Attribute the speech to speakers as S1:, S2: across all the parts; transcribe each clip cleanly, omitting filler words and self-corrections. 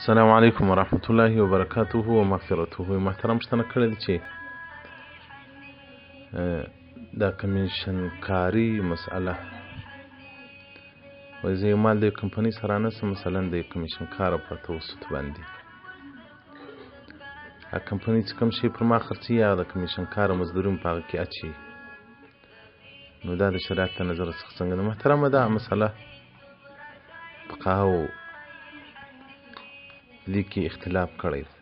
S1: السلام علیکم ورحمت الله وبرکاته و مغفرته. محترم پوښتنه کړې ده چې دا کمیشن کاري مسأله وایي زه یو مال د یو کمپنۍ سره رانیسم، مثلا د یو کمیشن کاره په توسط باندې هغه کمپنۍ چې کوم شی پر ما خرڅوي هغه د کمیشن کاره مزدوري مو په هغه کې اچوي، نو دا د شریعت له نظره څخه څنګه ده؟ محترمه دا مسله فقهاو دې کې اختلاف کړی دی.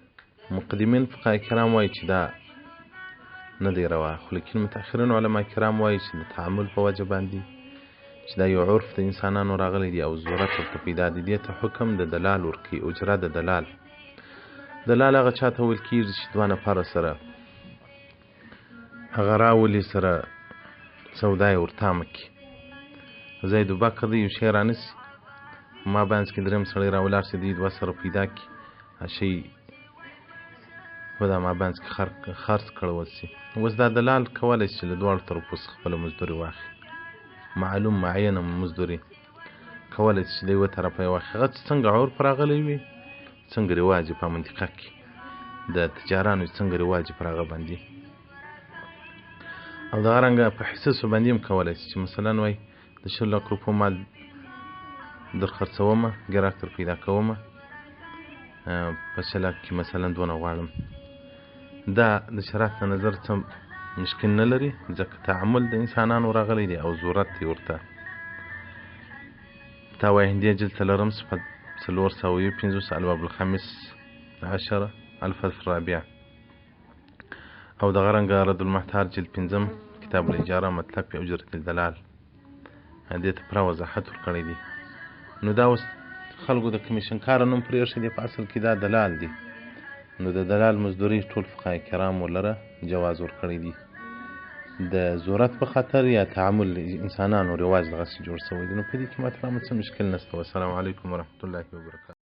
S1: مقدمین فقهای کرام وایي چې دا نه دی روا، خو لیکن متأخرین علما کرام وایي چې د تعامل په وجه باندې چې دا یو عرف د انسانانو راغلی دی او ضرورت ورته پیدا دی، دې ته حکم د دلال ورکوي. اجره د دلال هغه چا ته ویل کېږي چې دوه نفره سره هغه راولي سره سودا یې ورتامه کړي. زید بکر دی یو شی رانیسي، ما بانس کې دریم سړی راولاړ شي، دوی دوه سره پیدا کړي شی په دا ما بانس کې خرڅ کړول شي. اوس دا دلال کولی شي چې له دواړو طرفو څخه خپله مزدوري واخلي، معلوم معینه مزدوري کولی شي چې د یوه طرفه یې واخلي. هغه چې څنګه عرف راغلی وي، څنګه رواج په منطقه کې د تجارانو څنګه رواج پر هغه باندې، او دغه رنګه په حصصو باندې هم کولی شي چې مثلا وایي د 100 لک روپو مال در خرڅومه، ګراک در پیدا کومه، په 100 لک کې مثلا دونه غواړم. دا د شریعت له نظر څه مشکل نه لري، ځکه تعامل د انسانانو راغلی دی او ضرورت دی ورته. تا وایي هندیه جلد 3 صفحه 451 الباب الخامس 10 الفصل الرابع، او دغه رنګه رد المحتار جلد 5 کتاب الاجاره مطلب په اجرة الدلال دې ته پوره وضاحت ورکړی دی. نو دا اوس خلکو د کمیشن کاره نوم پرې ایښی دی، په اصل کې دا دلال دی. نو د دلال مزدوري ټول فقهای کرام ورلره جواز ورکړی دی، د ضرورت په خاطر یا تعامل انسانانو رواج دغسې جوړ شوی دی. نو په دې کې محترمه څه مشکل نشته. والسلام علیکم ورحمت الله وبرکاته.